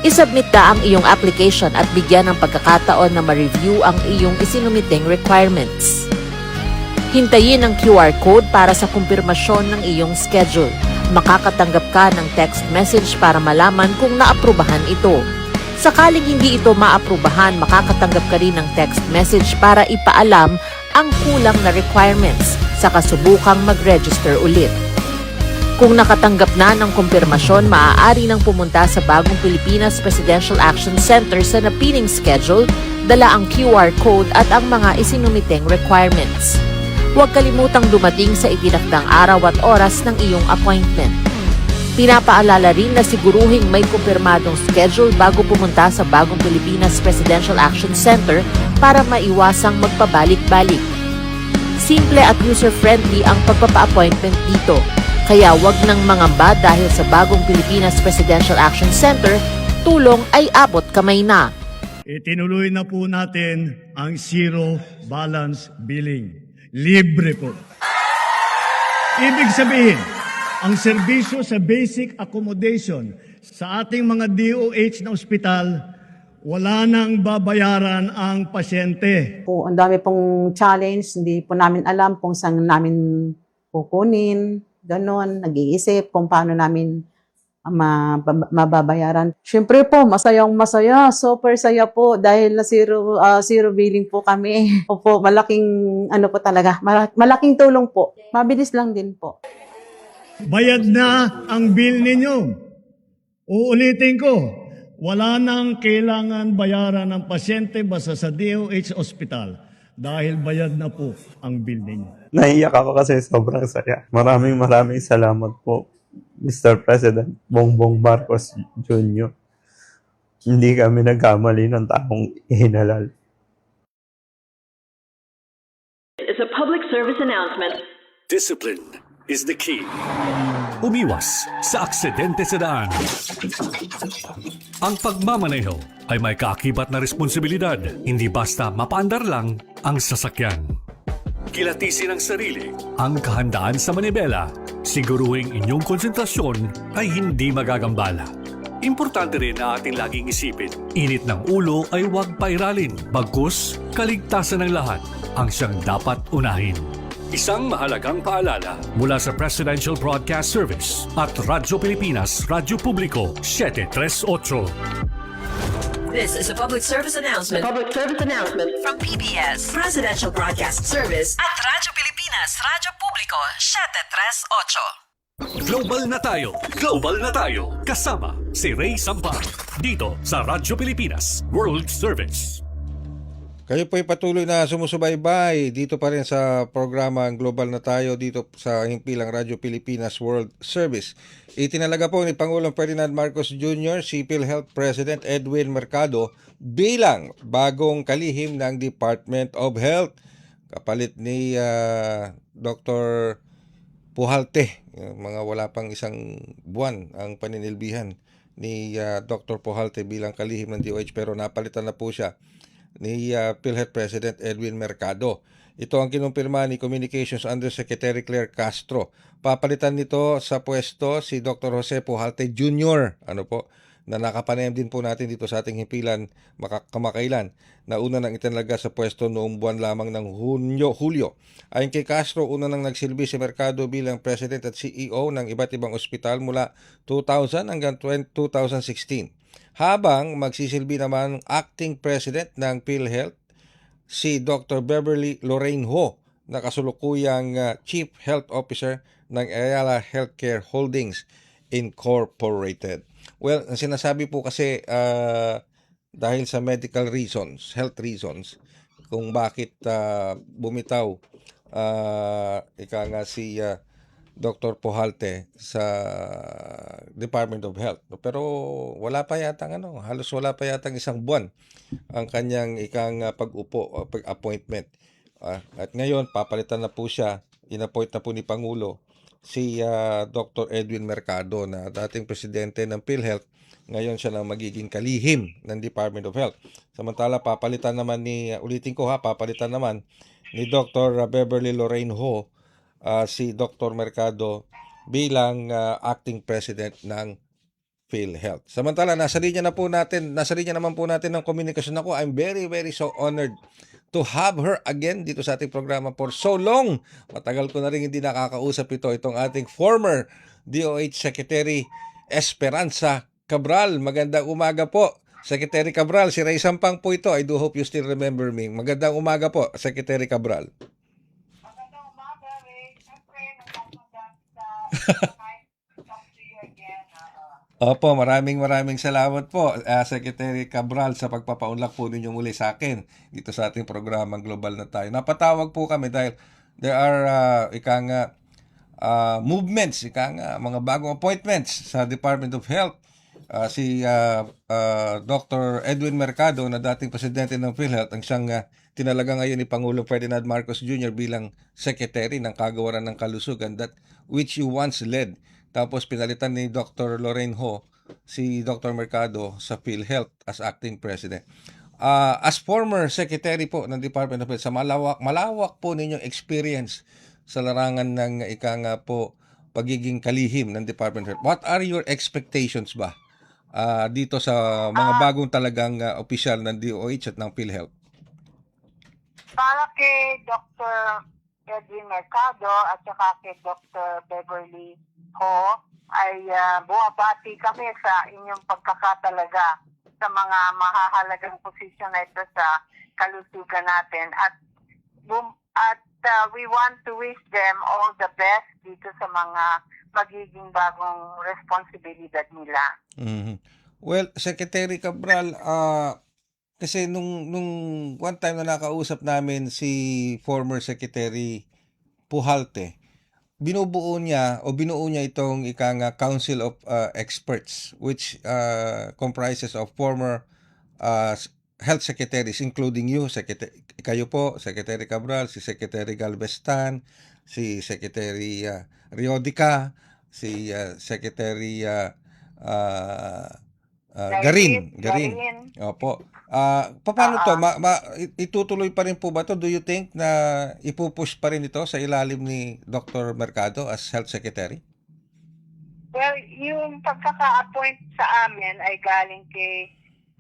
I-submit na ang iyong application at bigyan ng pagkakataon na ma-review ang iyong isinumiting requirements. Hintayin ang QR code para sa kumpirmasyon ng iyong schedule. Makakatanggap ka ng text message para malaman kung naaprubahan ito. Sakaling hindi ito maaprubahan, makakatanggap ka rin ng text message para ipaalam ang kulang na requirements sa kasubukang mag-register ulit. Kung nakatanggap na ng kumpirmasyon, maaari nang pumunta sa bagong Pilipinas Presidential Action Center sa napiling schedule, dala ang QR code at ang mga isinumiteng requirements. Huwag kalimutang dumating sa itinakdang araw at oras ng iyong appointment. Pinapaalala rin na siguruhing may kumpirmadong schedule bago pumunta sa Bagong Pilipinas Presidential Action Center para maiwasang magpabalik-balik. Simple at user-friendly ang pagpapa-appointment dito, kaya wag nang mangamba dahil sa Bagong Pilipinas Presidential Action Center, tulong ay abot kamay na. Itinuloy na po natin ang zero balance billing. Libre po. Ibig sabihin, ang serbisyo sa basic accommodation sa ating mga DOH na ospital, wala nang babayaran ang pasyente. Po, ang dami pong challenge, hindi po namin alam kung saan namin kukunin, ganon, nag-iisip kung paano namin mababayaran. Siyempre po, masayang-masaya, super saya po dahil na zero billing po kami. Opo, malaking ano po talaga, malaking tulong po. Mabilis lang din po. Bayad na ang bill ninyo. Uulitin ko, wala nang kailangan bayaran ng pasyente basta sa DOH Hospital dahil bayad na po ang bill ninyo. Naiyak ako kasi sobrang saya. Maraming salamat po, Mr. President Bongbong Marcos Jr. Hindi kami nagkamali ng taong ihinalal. It's a public service announcement. Discipline is the key. Umiwas sa aksidente sa daan. Ang pagmamaneho ay may kaakibat na responsibilidad, hindi basta mapaandar lang ang sasakyan. Kilatisin ang sarili, ang kahandaan sa manibela, siguruhing inyong konsentrasyon ay hindi magagambala. Importante rin na ating laging isipin, init ng ulo ay huwag pairalin, bagkus kaligtasan ng lahat ang siyang dapat unahin. Isang mahalagang paalala mula sa Presidential Broadcast Service at Radyo Pilipinas, Radyo Publiko 738. This is a public service announcement. Public service announcement. From PBS, Presidential Broadcast Service at Radyo Pilipinas, Radyo Publiko 738. Global na tayo! Global na tayo! Kasama si Ray Sampang dito sa Radyo Pilipinas World Service. Kayo po'y patuloy na sumusubaybay dito pa rin sa programang Global na Tayo dito sa himpilang Radyo Pilipinas World Service. Itinalaga po ni Pangulong Ferdinand Marcos Jr. si PhilHealth President Edwin Mercado bilang bagong kalihim ng Department of Health. Kapalit ni Dr. Pujalte, mga wala pang isang buwan ang paninilbihan ni Dr. Pujalte bilang kalihim ng DOH pero napalitan na po siya ni PhilHealth President Edwin Mercado. Ito ang kinumpirma ni Communications Undersecretary Claire Castro. Papalitan nito sa pwesto si Dr. Jose Pujalte Jr. Na nakapanayam din po natin dito sa ating himpilan kamakailan na una nang itinalaga sa pwesto noong buwan lamang ng Hulyo. Ayon kay Castro, una nang nagsilbi si Mercado bilang President at CEO ng iba't ibang ospital mula 2000 hanggang 2016. Habang magsisilbi naman acting president ng PhilHealth si Dr. Beverly Lorraine Ho na kasulukuyang Chief Health Officer ng Ayala Healthcare Holdings Incorporated. Well, ang sinasabi po kasi dahil sa medical reasons, health reasons, kung bakit bumitaw si Dr. Pujalte sa Department of Health. Pero wala pa yatang halos wala pa yatang isang buwan ang kanyang pag-upo, pag-appointment. At ngayon, papalitan na po siya, inappoint na po ni Pangulo si Dr. Edwin Mercado na dating presidente ng PhilHealth. Ngayon siya na magiging kalihim ng Department of Health. Samantala, papalitan naman papalitan naman ni Dr. Beverly Lorraine Ho si Dr. Mercado bilang acting president ng PhilHealth. Samantala, nasa linya naman po natin ng komunikasyon ako. I'm very, very so honored to have her again dito sa ating programa for so long. Matagal ko na rin hindi nakakausap itong ating former DOH Secretary Esperanza Cabral. Magandang umaga po, Secretary Cabral. Si Ray Sampang po ito. I do hope you still remember me. Magandang umaga po, Secretary Cabral. Opo, maraming salamat po, Secretary Cabral, sa pagpapaunlak po ninyo muli sa akin dito sa ating programang Global na Tayo. Napatawag po kami dahil there are movements, mga bagong appointments sa Department of Health. Si Dr. Edwin Mercado na dating presidente ng PhilHealth ang siyang tinalaga ngayon ni Pangulong Ferdinand Marcos Jr. bilang secretary ng Kagawaran ng Kalusugan, that which you once led. Tapos pinalitan ni Dr. Lorraine Ho si Dr. Mercado sa PhilHealth as acting president. As former secretary po ng Department of Health, sa malawak po ninyong experience sa larangan ng po pagiging kalihim ng Department of Health, what are your expectations ba dito sa mga bagong talagang opisyal ng DOH at ng PhilHealth? Para kay Dr. Edwin Mercado at saka kay Dr. Beverly Ho ay buwabati kami sa inyong pagkakatalaga sa mga mahahalagang posisyon na ito sa kalusugan natin. At we want to wish them all the best dito sa mga magiging bagong responsibilidad nila. Mm-hmm. Well, Secretary Cabral, kasi nung one time na nakausap namin si former Secretary Pujalte, binuo niya itong Council of Experts, which comprises of former health secretaries, including you, kayo po, Secretary Cabral, si Secretary Galvestan, si Secretary Riodica, si Secretary Garin. Opo. Paano to? Itutuloy pa rin po ba to? Do you think na ipupush pa rin ito sa ilalim ni Dr. Mercado as Health Secretary? Well, yung pagkaka-appoint sa amin ay galing kay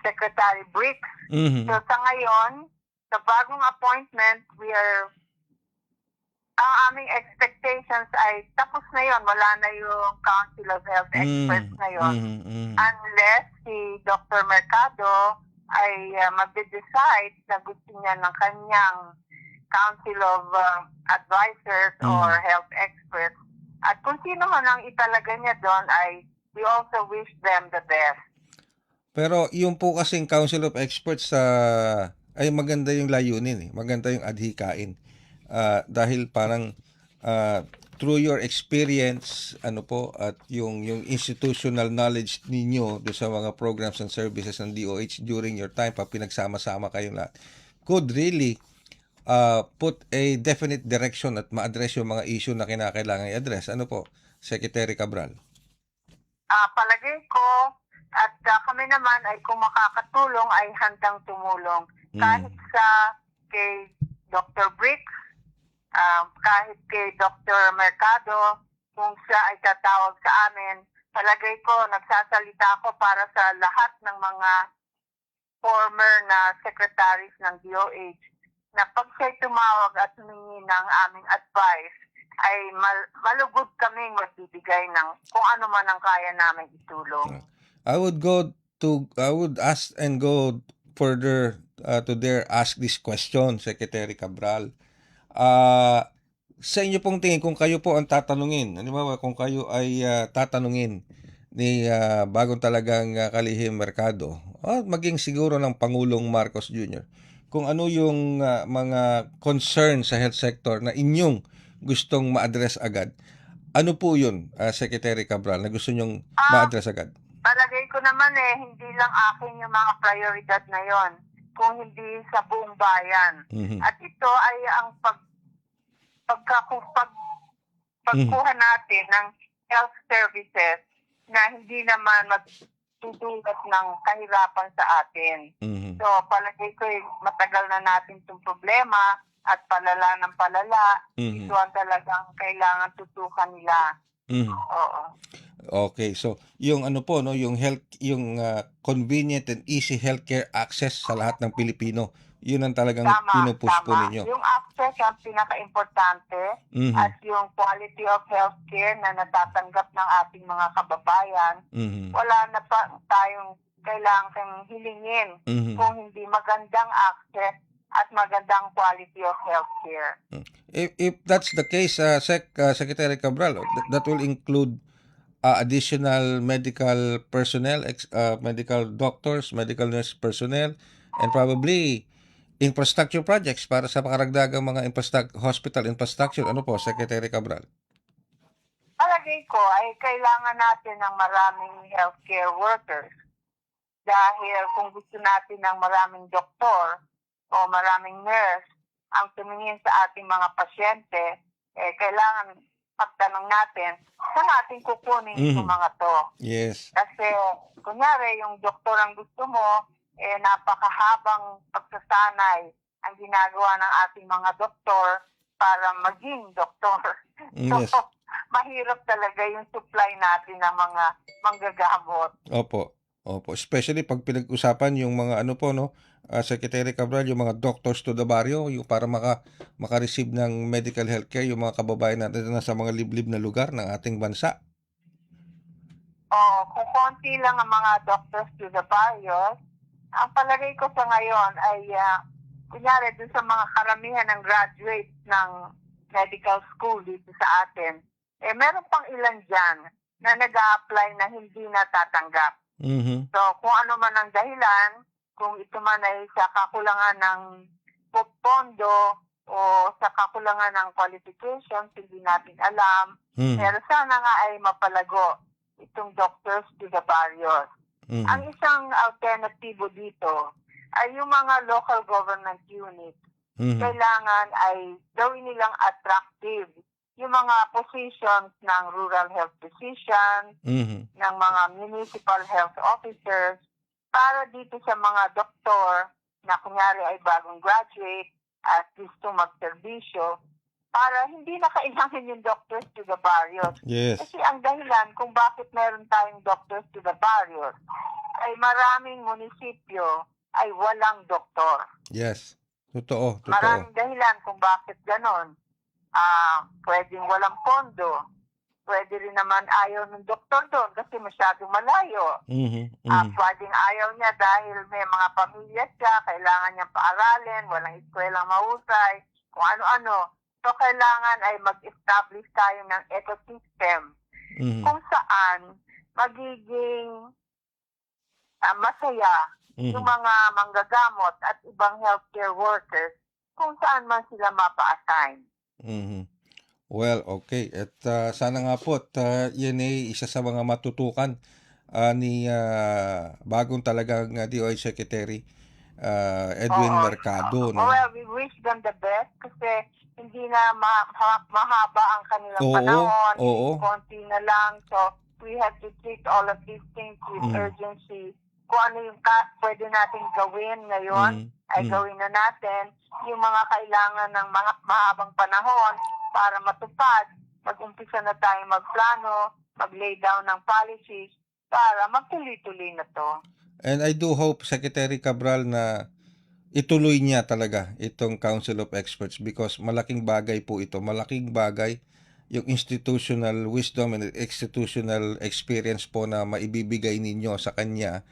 Secretary Briggs. Mm-hmm. So sa ngayon, sa bagong appointment, ang aming expectations ay tapos na yon, wala na yung Council of Health Experts na yon. Unless si Dr. Mercado ay magde-decide na gusto niya ng kanyang Council of Advisors or Health Experts. At kung sino man ang italaga niya doon ay we also wish them the best. Pero yung po kasing Council of Experts ay maganda yung layunin, maganda yung adhikain. Dahil parang through your experience at yung institutional knowledge ninyo do sa mga programs and services ng DOH during your time pag pinagsama-sama kayong lahat could really put a definite direction at ma-address yung mga issue na kinakailangan i-address. Ano po, Secretary Cabral? Palagay ko at kami naman ay kung makakatulong ay handang tumulong. Kahit kay Dr. Briggs, kahit kay Dr. Mercado, kung siya ay tatawag sa amin, palagay ko, nagsasalita ako para sa lahat ng mga former na secretaries ng DOH na pag siya'y tumawag at humingi ng aming advice, ay malugod kaming magbibigay ng kung ano man ang kaya namin itulong. I would ask and go further to dare ask this question, Secretary Cabral. Sa inyo pong tingin, kung kayo po ang tatanungin, kung kayo ay tatanungin ni bagong talagang kalihim Mercado, maging siguro ng Pangulong Marcos Jr., kung ano yung mga concern sa health sector na inyong gustong ma-address agad, ano po yun, Secretary Cabral, na gusto nyong ma-address agad? Palagay ko naman hindi lang akin yung mga prioridad na yon, kung hindi sa buong bayan. Mm-hmm. At ito ay ang pagkuha natin ng health services na hindi naman magtutulot ng kahirapan sa atin. Mm-hmm. So, palagay ko matagal na natin itong problema at palala ng palala. Mm-hmm. Ito ang talagang kailangan tutukan nila. Mm-hmm. Oo. Okay, so yung yung convenient and easy healthcare access sa lahat ng Pilipino, yun ang talagang pinupush po ninyo. Yung access ang pinaka-importante at yung quality of healthcare na natatanggap ng ating mga kababayan, wala na pa tayong kailangang hilingin kung hindi magandang access at magandang quality of healthcare. If that's the case, Secretary Cabral, that will include additional medical personnel, medical doctors, medical nurse personnel, and probably infrastructure projects para sa pakaragdagang mga hospital infrastructure. Ano po, Secretary Cabral? palagay ko ay kailangan natin ng maraming healthcare workers. Dahil kung gusto natin ng maraming doktor o maraming nurse ang tumingin sa ating mga pasyente, kailangan pagtanong natin, saan natin kukunin yung mga to? Yes. Kasi, kunyari, yung doktor ang gusto mo, napakahabang pagsasanay ang ginagawa ng ating mga doktor para maging doktor. Yes. So, mahirap talaga yung supply natin ng mga manggagamot. Opo. Especially pag pinag-usapan yung mga ano po, no, Secretary Cabral, yung mga doctors to the barrio, yung para maka-receive ng medical health care, yung mga kababayan natin na sa mga liblib na lugar ng ating bansa. Kung konti lang ang mga doctors to the barrio, ang palagay ko sa ngayon ay, kunyari, dun sa mga karamihan ng graduates ng medical school dito sa atin, meron pang ilan dyan na nag-a-apply na hindi natatanggap. So, kung ano man ang dahilan, kung ito man ay sa kakulangan ng pondo o sa kakulangan ng qualifications, hindi natin alam. Pero sana nga ay mapalago itong doctors to the barrios. Ang isang alternatibo dito ay yung mga local government units. Kailangan ay gawin nilang attractive yung mga positions ng rural health physician, ng mga municipal health officers, para dito sa mga doktor na kunyari ay bagong graduate at gusto magserbisyo, para hindi na kailangan yung doctors to the barrios. Yes. Kasi ang dahilan kung bakit meron tayong doctors to the barrios ay maraming munisipyo ay walang doktor. Yes. Totoo. Maraming dahilan kung bakit ganon. Pwedeng walang pondo. Pwede rin naman ayaw ng doktor doon kasi masyadong malayo. Pwedeng ayaw niya dahil may mga pamilya siya, kailangan niyang paaralin, walang eskweleng mahusay, kung ano-ano. So, kailangan ay mag-establish tayo ng ecosystem kung saan magiging masaya yung mga manggagamot at ibang healthcare workers kung saan man sila mapa-assign. Well, okay. At sana nga po, yan ay isa sa mga matutukan ni bagong talagang DOH Secretary Edwin Mercado. No? Well, we wish them the best kasi hindi na mahaba ang kanilang panahon. Konti na lang. So, we have to treat all of these things with urgency. Kung ano yung pwede natin gawin ngayon, ay gawin na natin. Yung mga kailangan ng mga mahabang panahon para matupad, mag-umpisa na tayo magplano, mag-lay down ng policies para magtuloy-tuloy na to. And I do hope, Secretary Cabral, na ituloy niya talaga itong Council of Experts because malaking bagay po ito. Malaking bagay yung institutional wisdom and institutional experience po na maibibigay ninyo sa kanya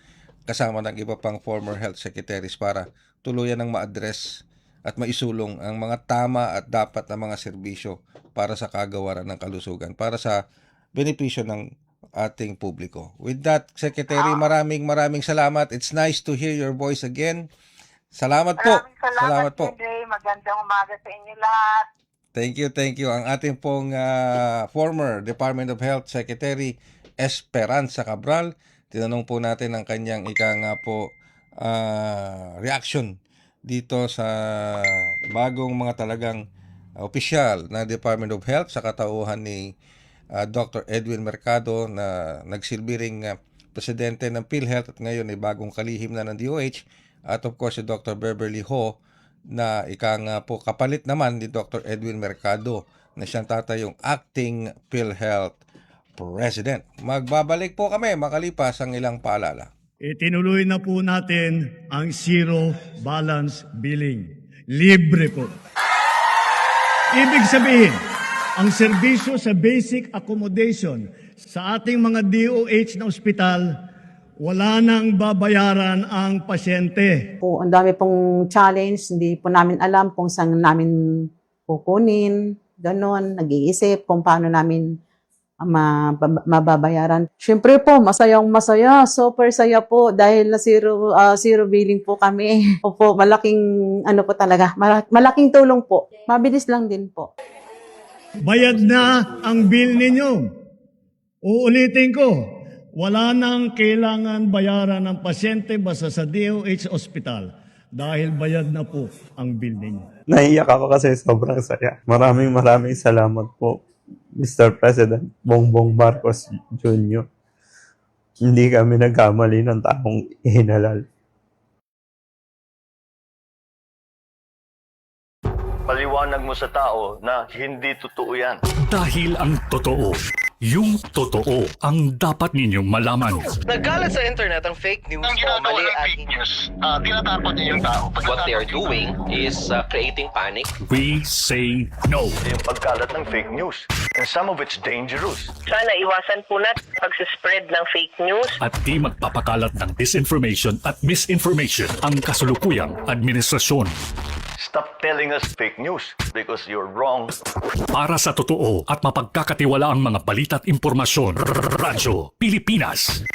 kasama ng iba pang former health secretaries para tuluyan ng ma-address at maisulong ang mga tama at dapat na mga serbisyo para sa kagawaran ng kalusugan, para sa benepisyo ng ating publiko. With that, Secretary, maraming salamat. It's nice to hear your voice again. Salamat po. Salamat po. Andre. Magandang umaga sa inyo lahat. Thank you. Ang ating pong former Department of Health Secretary Esperanza Cabral. Tinanong po natin ang kanyang reaction dito sa bagong mga talagang opisyal na Department of Health sa katauhan ni Dr. Edwin Mercado na nagsilbi ring presidente ng PhilHealth at ngayon ay bagong kalihim na ng DOH at of course si Dr. Beverly Ho na kapalit naman ni Dr. Edwin Mercado na siyang tatayong acting PhilHealth President. Magbabalik po kami makalipas ang ilang paalala. Itinuloy na po natin ang zero balance billing. Libre po. Ibig sabihin, ang serbisyo sa basic accommodation sa ating mga DOH na ospital, wala nang babayaran ang pasyente. Ang dami pong challenge, hindi po namin alam kung saan namin kukunin, ganon, nag-iisip kung paano namin mababayaran. Siyempre po, masayang-masaya, super saya po dahil na zero billing po kami. Opo, malaking po talaga, malaking tulong po. Mabilis lang din po. Bayad na ang bill ninyo. Uulitin ko, wala nang kailangan bayaran ng pasyente basta sa DOH Hospital dahil bayad na po ang bill ninyo. Naiyak ako kasi sobrang saya. Maraming salamat po, Mr. President Bongbong Marcos Jr. Hindi kami nagkamali ng taong ihinalal. Paliwanag mo sa tao na hindi totoo yan. Dahil ang totoo, yung totoo ang dapat ninyong malaman. Nagkalat sa internet ang fake news o mali at fake news. Tinatapon niyo yung tao. What they are doing is creating panic. We say no. Yung pagkalat ng fake news. And some of it's dangerous. Sana iwasan po natin pag-spread ng fake news. At di magpapakalat ng disinformation at misinformation ang kasulukuyang administrasyon. Stop telling us fake news because you're wrong. Para sa totoo at mapagkakatiwalaang mga balita at impormasyon, Radyo Pilipinas.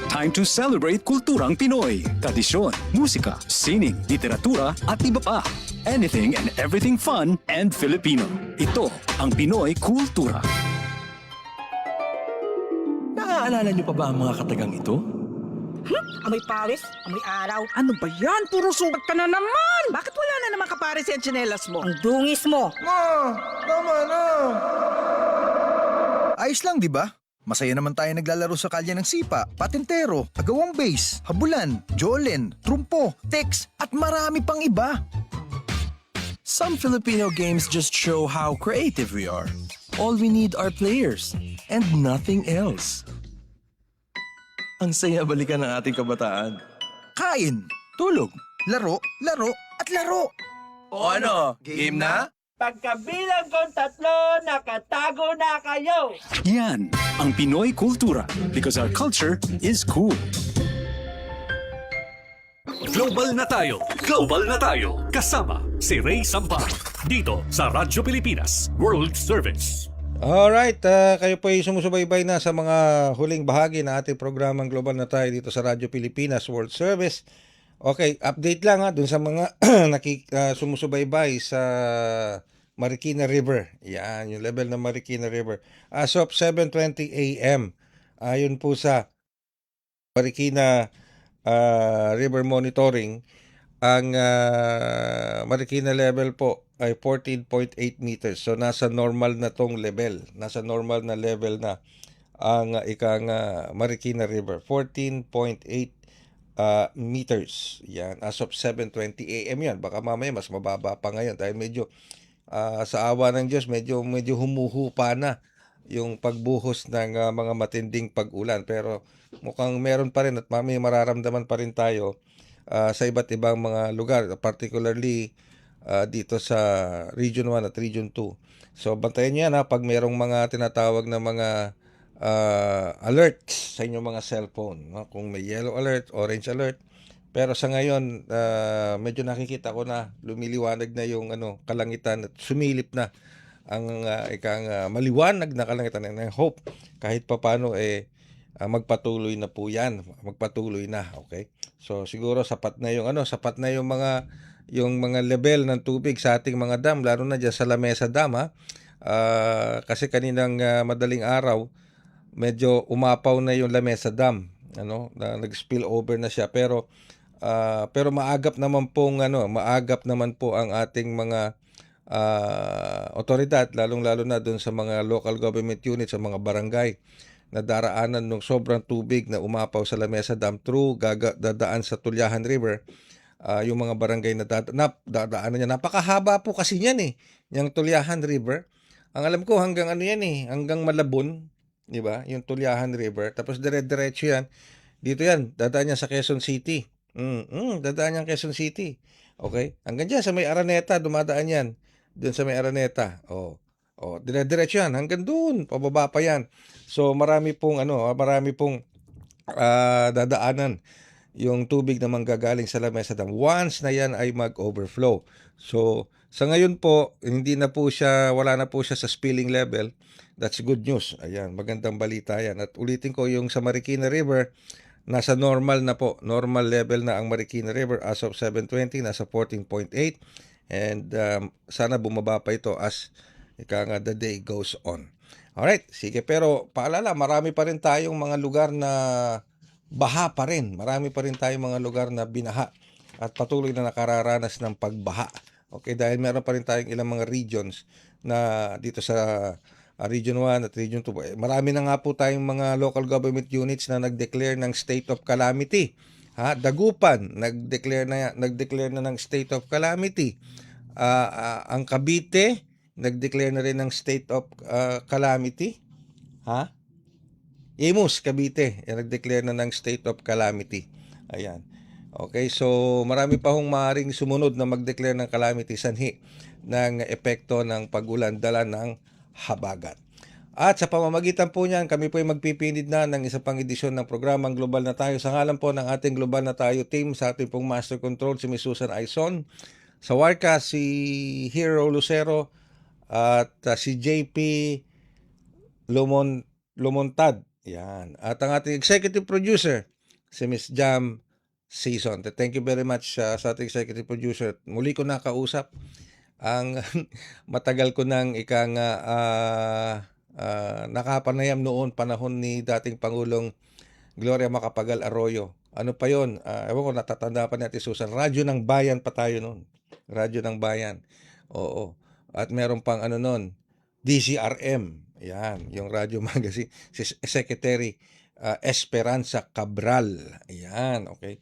Time to celebrate kulturang Pinoy, tradisyon, musika, sining, literatura at iba pa. Anything and everything fun and Filipino. Ito ang Pinoy Kultura. Naaalala niyo pa ba ang mga katagang ito? Amoy pares, amoy araw. Ano ba yan? Puro sugat ka na naman! Bakit wala na naman kapares yung tsinelas mo? Ang dungis mo! Ma! Tama na! Ayos lang, di ba? Masaya naman tayo naglalaro sa kalye ng sipa, patintero, agawang base, habulan, jolen, trumpo, text, at marami pang iba. Some Filipino games just show how creative we are. All we need are players and nothing else. Ang saya balikan ng ating kabataan. Kain, tulog, laro, laro, at laro. O ano, game na? Pagkabilang kong 3, nakatago na kayo! Yan ang Pinoy Kultura because our culture is cool. Global na tayo! Global na tayo! Kasama si Ray Sampa dito sa Radyo Pilipinas World Service. Alright, kayo po ay sumusubaybay na sa mga huling bahagi na ating programang Global na tayo dito sa Radyo Pilipinas World Service. Okay, update lang dun sa mga sumusubaybay sa Marikina River. Yan, yung level ng Marikina River. As of 7:20 a.m., ayon po sa Marikina River Monitoring, ang Marikina level po ay 14.8 meters. So nasa normal na tong level. Nasa normal na level na ang Marikina River. 14.8 meters. Yan. As of 7:20 a.m. yan. Baka mamaya mas mababa pa ngayon. Dahil medyo sa awa ng Diyos, medyo humuhupa na yung pagbuhos ng mga matinding pag-ulan. Pero mukhang meron pa rin at mamaya mararamdaman pa rin tayo sa iba't ibang mga lugar. Particularly dito sa Region 1 at Region 2. So bantayan niyo yan pag merong mga tinatawag na mga alerts sa inyong mga cellphone, no? Kung may yellow alert, orange alert. Pero sa ngayon medyo nakikita ko na lumiliwanag na yung kalangitan at sumilip na ang maliwanag na kalangitan. And I hope kahit papaano magpatuloy na po yan. Magpatuloy na, okay? So siguro sapat na yung mga level ng tubig sa ating mga dam, lalo na dyan sa Lamesa Dam, kasi kaninang madaling araw medyo umapaw na yung Lamesa Dam, nag-spill over na siya, pero maagap naman po ang ating mga otoridad, lalong-lalo na doon sa mga local government units, sa mga barangay na daraanan ng sobrang tubig na umapaw sa Lamesa Dam through dadaan sa Tulyahan River. Yung mga barangay na dadaanan niya. Napakahaba po kasi niyan yung Tulyahan River. Ang alam ko hanggang hanggang Malabon, di ba? Yung Tulyahan River. Tapos dire-diretso yan. Dito yan, dadaan yan sa Quezon City. Dadaan yan Quezon City. Okay? Hanggang dyan sa may Araneta, dumadaan yan. Doon sa may Araneta. Dire-diretso yan. Hanggang doon, pababa pa yan. So marami pong dadaanan yung tubig na manggagaling sa Lamesa Dam once na yan ay mag-overflow. So sa ngayon po, wala na po siya sa spilling level. That's good news. Ayan, magandang balita yan. At ulitin ko, yung sa Marikina River, nasa normal na po. Normal level na ang Marikina River as of 7:20, nasa 14.8. And sana bumaba pa ito as the day goes on. Alright, sige. Pero paalala, marami pa rin tayong mga lugar na baha pa rin. Marami pa rin tayong mga lugar na binaha at patuloy na nakararanas ng pagbaha. Okay, dahil meron pa rin tayong ilang mga regions na dito sa Region 1 at Region 2. Marami na nga po tayong mga local government units na nag-declare ng state of calamity. Dagupan, nag-declare na ng state of calamity. Ang Cavite, nag-declare na rin ng state of calamity. Imus, Cavite, nag-declare na ng state of calamity. Ayan. Okay, so marami pa hong maaaring sumunod na mag-declare ng calamity sanhi ng epekto ng pag-ulan dala ng habagat. At sa pamamagitan po niyan, kami po ay magpipinid na ng isa pang edisyon ng programang Global na Tayo. Sa ngalan po ng ating Global na Tayo team, sa ating pong Master Control, si Ms. Susan Aizon, sa Warka, si Hero Lucero, at si JP Lumontad. Yan. At ang ating executive producer, si Ms. Jam Season. Thank you very much sa ating executive producer. Muli ko nakausap ang matagal ko nang nakapanayam noon panahon ni dating Pangulong Gloria Macapagal Arroyo. Ano pa yon? Ewan ko, natatanda pa natin, Susan. Radyo ng Bayan pa tayo noon. Radyo ng Bayan. Oo. At meron pang noon, DCRM. Yan, yung radio magazine. Si Secretary Esperanza Cabral. Ayan, okay.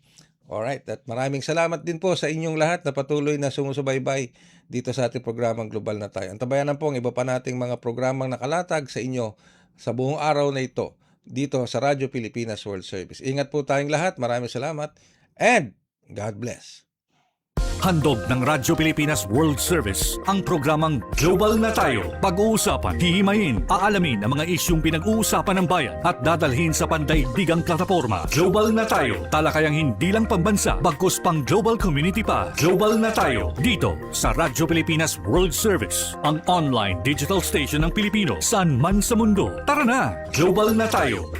Alright, at maraming salamat din po sa inyong lahat na patuloy na sumusubaybay dito sa ating programang Global na Tayo. Antabayanan po ang iba pa nating mga programang nakalatag sa inyo sa buong araw na ito dito sa Radyo Pilipinas World Service. Ingat po tayong lahat. Maraming salamat and God bless. Handog ng Radyo Pilipinas World Service ang programang Global na Tayo. Pag-uusapan, hihimayin, aalamin ang mga isyung pinag-uusapan ng bayan at dadalhin sa pandaigdigang plataforma. Global na Tayo, talakayang hindi lang pambansa, bagkus pang global community pa. Global na Tayo, dito sa Radyo Pilipinas World Service, ang online digital station ng Pilipino saan man sa mundo. Tara na, Global na Tayo.